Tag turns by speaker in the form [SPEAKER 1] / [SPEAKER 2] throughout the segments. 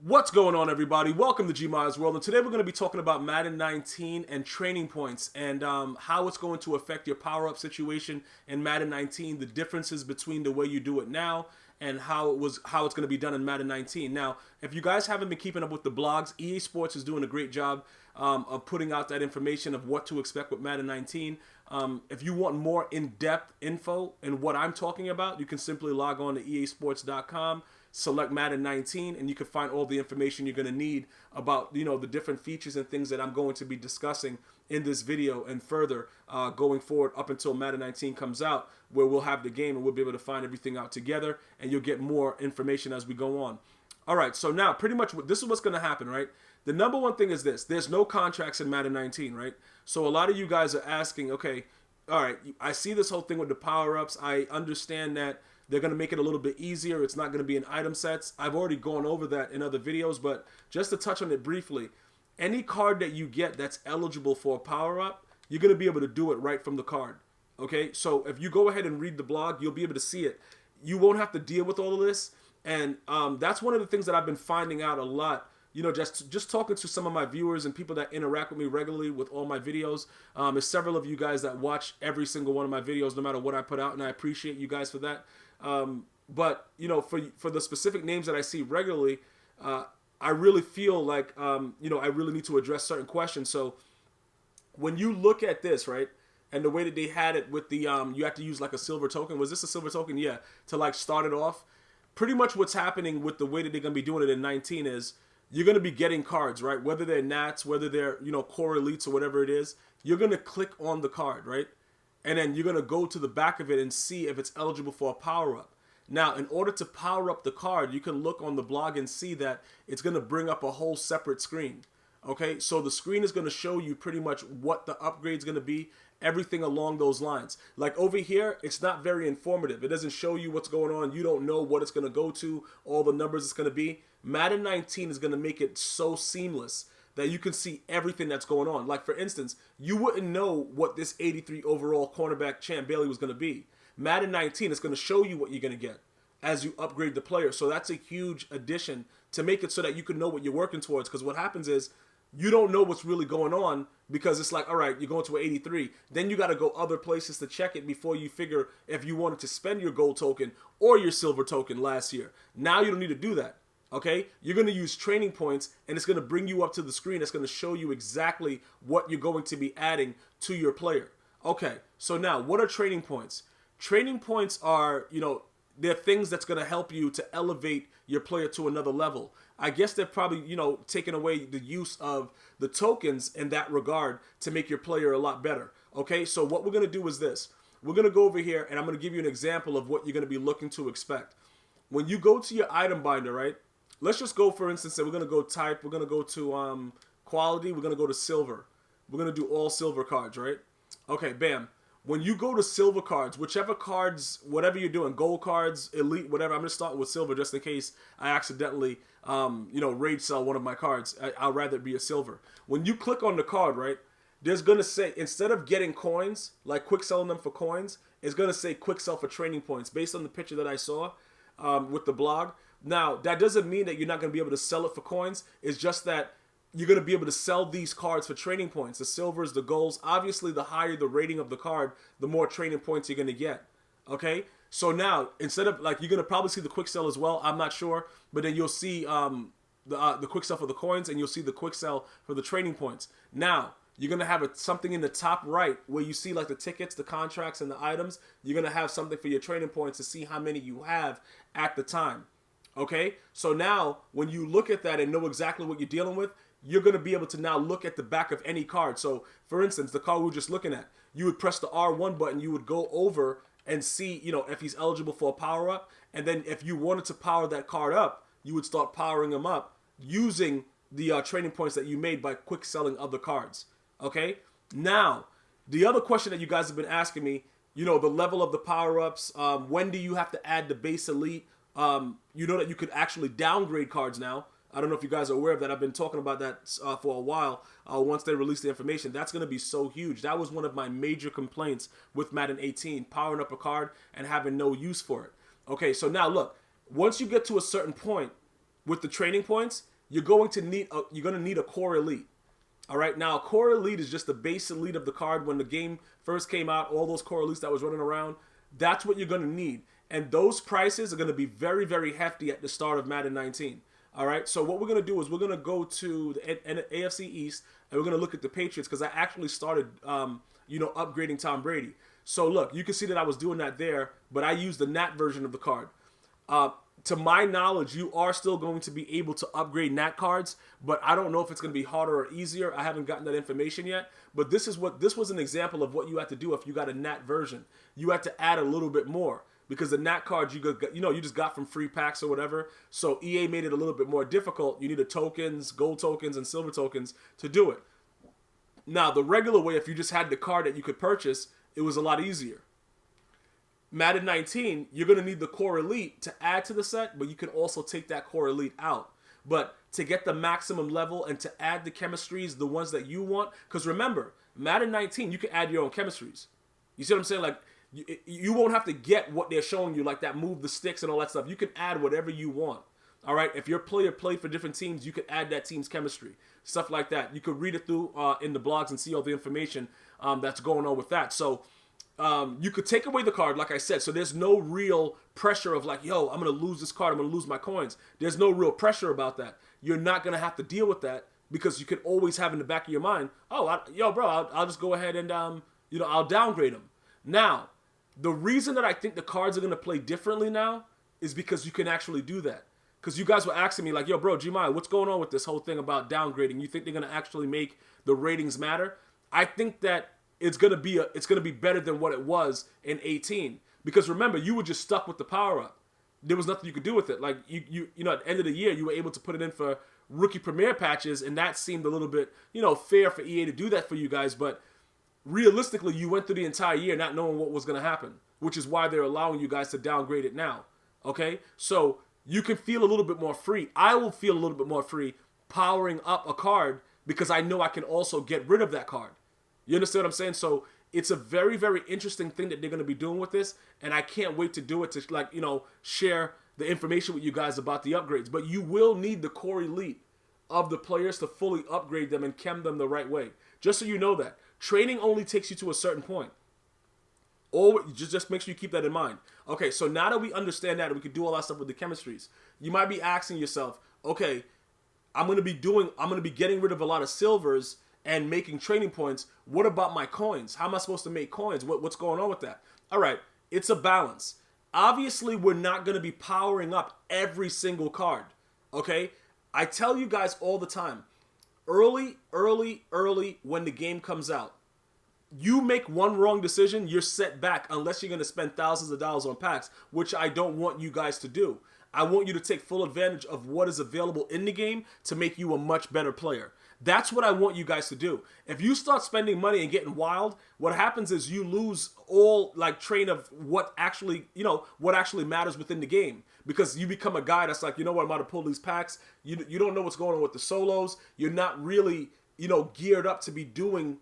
[SPEAKER 1] What's going on, everybody? Welcome to GmiasWorld, and today we're going to be talking about Madden 19 and training points and how it's going to affect your power-up situation in Madden 19, the differences between the way you do it now and how it's going to be done in Madden 19. Now, if you guys haven't been keeping up with the blogs, EA Sports is doing a great job of putting out that information of what to expect with Madden 19. If you want more in-depth info in what I'm talking about, you can simply log on to easports.com, select Madden 19, and you can find all the information you're going to need about, the different features and things that I'm going to be discussing in this video and further going forward up until Madden 19 comes out, where we'll have the game and we'll be able to find everything out together, and you'll get more information as we go on. All right, so now pretty much this is what's going to happen, right? The number one thing is this. There's no contracts in Madden 19, right? So a lot of you guys are asking, okay, all right, I see this whole thing with the power-ups. I understand that they're going to make it a little bit easier. It's not going to be in item sets. I've already gone over that in other videos, but just to touch on it briefly, any card that you get that's eligible for a power-up, you're going to be able to do it right from the card. Okay, so if you go ahead and read the blog, you'll be able to see it. You won't have to deal with all of this, and that's one of the things that I've been finding out a lot. Just talking to some of my viewers and people that interact with me regularly with all my videos. There's several of you guys that watch every single one of my videos, no matter what I put out, and I appreciate you guys for that. But for the specific names that I see regularly, I really feel like I really need to address certain questions. So when you look at this, right, and the way that they had it with the you have to use like a silver token. Was this a silver token? Yeah, to like start it off. Pretty much what's happening with the way that they're gonna be doing it in 19 is you're gonna be getting cards, right? Whether they're Nats, whether they're core elites or whatever it is, you're gonna click on the card, right? And then you're going to go to the back of it and see if it's eligible for a power-up. Now, in order to power up the card, you can look on the blog and see that it's going to bring up a whole separate screen. Okay, so the screen is going to show you pretty much what the upgrade's going to be, everything along those lines. Like over here, it's not very informative. It doesn't show you what's going on. You don't know what it's going to go to, all the numbers it's going to be. Madden 19 is going to make it so seamless that you can see everything that's going on. Like, for instance, you wouldn't know what this 83 overall cornerback Champ Bailey was going to be. Madden 19 is going to show you what you're going to get as you upgrade the player. So that's a huge addition to make it so that you can know what you're working towards. Because what happens is you don't know what's really going on because it's like, all right, you're going to an 83. Then you got to go other places to check it before you figure if you wanted to spend your gold token or your silver token last year. Now you don't need to do that. Okay, you're going to use training points, and it's going to bring you up to the screen. It's going to show you exactly what you're going to be adding to your player. Okay, so now what are training points? Training points are, they're things that's going to help you to elevate your player to another level. I guess they're probably, taking away the use of the tokens in that regard to make your player a lot better. Okay, so what we're going to do is this. We're going to go over here, and I'm going to give you an example of what you're going to be looking to expect. When you go to your item binder, right? Let's just go, for instance, we're going to go type, we're going to go to quality, we're going to go to silver. We're going to do all silver cards, right? Okay, bam. When you go to silver cards, whichever cards, whatever you're doing, gold cards, elite, whatever, I'm going to start with silver just in case I accidentally, rage sell one of my cards. I'd rather it be a silver. When you click on the card, right, there's going to say, instead of getting coins, like quick selling them for coins, it's going to say quick sell for training points based on the picture that I saw with the blog. Now, that doesn't mean that you're not going to be able to sell it for coins. It's just that you're going to be able to sell these cards for training points. The silvers, the golds. Obviously, the higher the rating of the card, the more training points you're going to get. Okay? So now, instead of, like, you're going to probably see the quick sell as well. I'm not sure. But then you'll see the quick sell for the coins, and you'll see the quick sell for the training points. Now, you're going to have something in the top right where you see, like, the tickets, the contracts, and the items. You're going to have something for your training points to see how many you have at the time. Okay, so now when you look at that and know exactly what you're dealing with, you're going to be able to now look at the back of any card. So, for instance, the card we were just looking at, you would press the R1 button, you would go over and see, if he's eligible for a power-up. And then if you wanted to power that card up, you would start powering him up using the training points that you made by quick selling other cards. Okay, now, the other question that you guys have been asking me, the level of the power-ups, when do you have to add the base elite? You know that you could actually downgrade cards now. I don't know if you guys are aware of that. I've been talking about that for a while. Once they release the information, that's going to be so huge. That was one of my major complaints with Madden 18, powering up a card and having no use for it. Okay, so now look, once you get to a certain point with the training points, you're going to need a core elite. All right, now core elite is just the base elite of the card. When the game first came out, all those core elites that was running around, that's what you're going to need. And those prices are going to be very, very hefty at the start of Madden 19. All right, so what we're going to do is we're going to go to the AFC East, and we're going to look at the Patriots, because I actually started, upgrading Tom Brady. So look, you can see that I was doing that there, but I used the NAT version of the card. To my knowledge, you are still going to be able to upgrade NAT cards, but I don't know if it's going to be harder or easier. I haven't gotten that information yet, but this was an example of what you had to do if you got a NAT version. You had to add a little bit more, because the NAT cards you just got from free packs or whatever. So EA made it a little bit more difficult. You needed tokens, gold tokens, and silver tokens to do it. Now, the regular way, if you just had the card that you could purchase, it was a lot easier. Madden 19, you're going to need the core elite to add to the set, but you can also take that core elite out. But to get the maximum level and to add the chemistries, the ones that you want, because remember, Madden 19, you can add your own chemistries. You see what I'm saying? Like, you won't have to get what they're showing you, like that move the sticks and all that stuff. You can add whatever you want. All right? If your player played for different teams, you could add that team's chemistry. Stuff like that. You could read it through in the blogs and see all the information that's going on with that. So, you could take away the card, like I said, so there's no real pressure of like, yo, I'm going to lose this card, I'm going to lose my coins. There's no real pressure about that. You're not going to have to deal with that, because you can always have in the back of your mind, I'll just go ahead and, I'll downgrade them. Now, the reason that I think the cards are going to play differently now is because you can actually do that. Because you guys were asking me like, yo, bro, Gmias, what's going on with this whole thing about downgrading? You think they're going to actually make the ratings matter? I think that it's gonna be better than what it was in 18, because remember, you were just stuck with the power up. There was nothing you could do with it. Like you at the end of the year, you were able to put it in for rookie premiere patches, and that seemed a little bit fair for EA to do that for you guys. But realistically, you went through the entire year not knowing what was gonna happen, which is why they're allowing you guys to downgrade it now. Okay, so you can feel a little bit more free. I will feel a little bit more free powering up a card, because I know I can also get rid of that card. You understand what I'm saying? So it's a very, very interesting thing that they're going to be doing with this, and I can't wait to do it to share the information with you guys about the upgrades. But you will need the core elite of the players to fully upgrade them and chem them the right way. Just so you know that. Training only takes you to a certain point. Just make sure you keep that in mind. Okay, so now that we understand that and we can do all that stuff with the chemistries, you might be asking yourself, okay, I'm going to be getting rid of a lot of silvers and making training points. What about my coins? How am I supposed to make coins? What's going on with that? All right, it's a balance. Obviously, we're not going to be powering up every single card, okay? I tell you guys all the time, early when the game comes out, you make one wrong decision, you're set back unless you're going to spend thousands of dollars on packs, which I don't want you guys to do. I want you to take full advantage of what is available in the game to make you a much better player. That's what I want you guys to do. If you start spending money and getting wild, what happens is you lose all train of what actually matters within the game, because you become a guy that's like, I'm about to pull these packs. You don't know what's going on with the solos. You're not really, geared up to be doing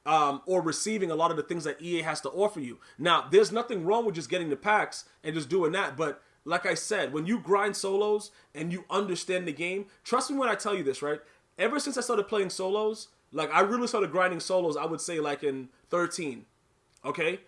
[SPEAKER 1] or receiving a lot of the things that EA has to offer you. Now, there's nothing wrong with just getting the packs and just doing that, but like I said, when you grind solos and you understand the game, trust me when I tell you this, right? Ever since I started playing solos, I really started grinding solos, I would say in 13, okay?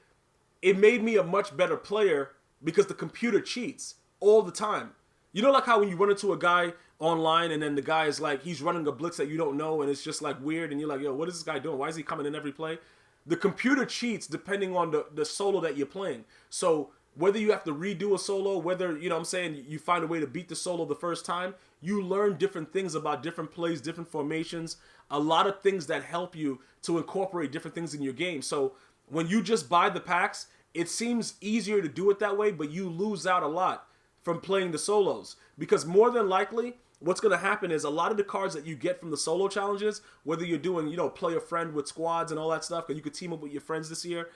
[SPEAKER 1] It made me a much better player because the computer cheats all the time. How when you run into a guy online and then the guy is he's running a blitz that you don't know and it's just weird and you're like, yo, what is this guy doing? Why is he coming in every play? The computer cheats depending on the solo that you're playing. So whether you have to redo a solo, whether, you find a way to beat the solo the first time, you learn different things about different plays, different formations, a lot of things that help you to incorporate different things in your game. So when you just buy the packs, it seems easier to do it that way, but you lose out a lot from playing the solos. Because more than likely, what's going to happen is a lot of the cards that you get from the solo challenges, whether you're doing, play a friend with squads and all that stuff, because you could team up with your friends this year,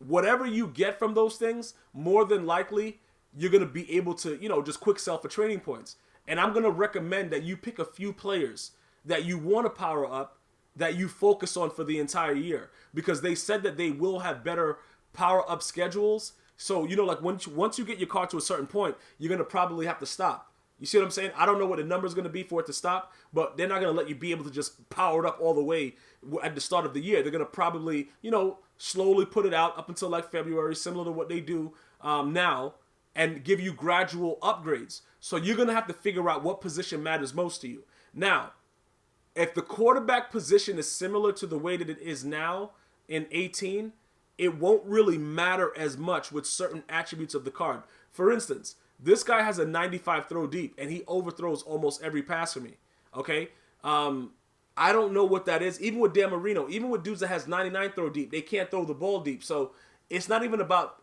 [SPEAKER 1] whatever you get from those things, more than likely, you're going to be able to, just quick sell for training points. And I'm going to recommend that you pick a few players that you want to power up, that you focus on for the entire year. Because they said that they will have better power up schedules. So, once you get your card to a certain point, you're going to probably have to stop. You see what I'm saying? I don't know what the number is going to be for it to stop, but they're not going to let you be able to just power it up all the way at the start of the year. They're going to probably, slowly put it out up until like February, similar to what they do now, and give you gradual upgrades. So you're going to have to figure out what position matters most to you. Now, if the quarterback position is similar to the way that it is now in 18, it won't really matter as much with certain attributes of the card. For instance, this guy has a 95 throw deep, and he overthrows almost every pass for me. Okay? I don't know what that is. Even with Dan Marino, even with dudes that has 99 throw deep, they can't throw the ball deep. So it's not even about,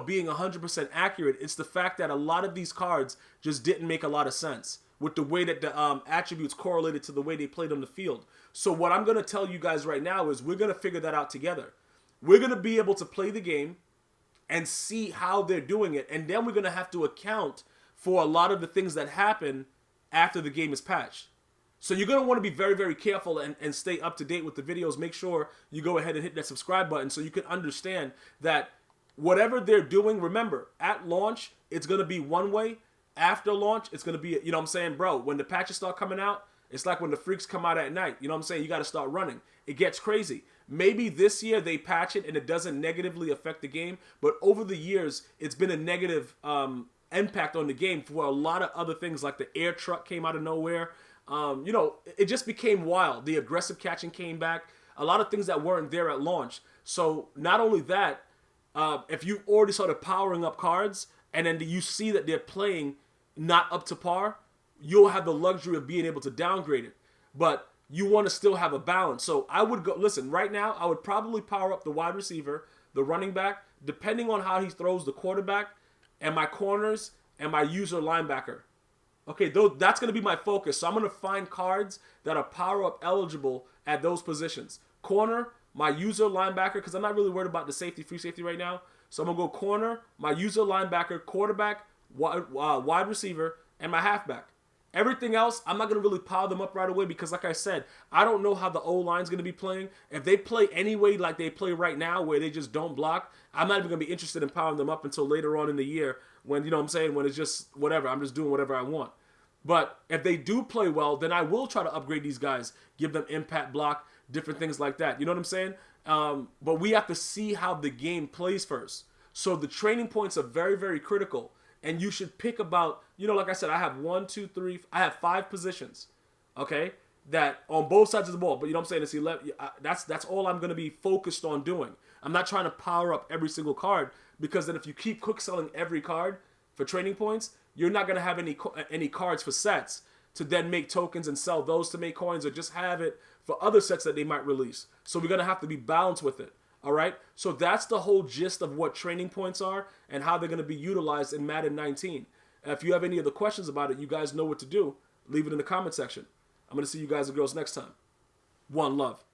[SPEAKER 1] being 100% accurate. It's the fact that a lot of these cards just didn't make a lot of sense with the way that the attributes correlated to the way they played on the field. So what I'm going to tell you guys right now is we're going to figure that out together. We're going to be able to play the game and see how they're doing it. And then we're going to have to account for a lot of the things that happen after the game is patched. So you're going to want to be very, very careful and stay up to date with the videos. Make sure you go ahead and hit that subscribe button so you can understand that whatever they're doing, remember, at launch, it's going to be one way. After launch, it's going to be, bro, when the patches start coming out, it's like when the freaks come out at night. You got to start running. It gets crazy. Maybe this year they patch it and it doesn't negatively affect the game, but over the years, it's been a negative impact on the game for a lot of other things, like the air truck came out of nowhere. It just became wild. The aggressive catching came back. A lot of things that weren't there at launch. So not only that, if you already started powering up cards and then you see that they're playing not up to par, you'll have the luxury of being able to downgrade it. But you want to still have a balance. So I would go, listen, right now, I would probably power up the wide receiver, the running back, depending on how he throws the quarterback, and my corners, and my user linebacker. Okay, that's going to be my focus. So I'm going to find cards that are power-up eligible at those positions. Corner, my user linebacker, because I'm not really worried about the free safety right now. So I'm going to go corner, my user linebacker, quarterback, wide receiver, and my halfback. Everything else, I'm not going to really pile them up right away because, like I said, I don't know how the O-line's going to be playing. If they play any way like they play right now where they just don't block, I'm not even going to be interested in piling them up until later on in the year when, when it's just whatever. I'm just doing whatever I want. But if they do play well, then I will try to upgrade these guys, give them impact block, different things like that. You know what I'm saying? But we have to see how the game plays first. So the training points are very, very critical. And you should pick about, like I said, I have 5 positions, okay, that on both sides of the ball. But it's 11. That's all I'm going to be focused on doing. I'm not trying to power up every single card because then if you keep quick selling every card for training points, you're not going to have any cards for sets to then make tokens and sell those to make coins or just have it for other sets that they might release. So we're going to have to be balanced with it. All right, so that's the whole gist of what training points are and how they're going to be utilized in Madden 19. If you have any other questions about it, you guys know what to do. Leave it in the comment section. I'm going to see you guys and girls next time. One love.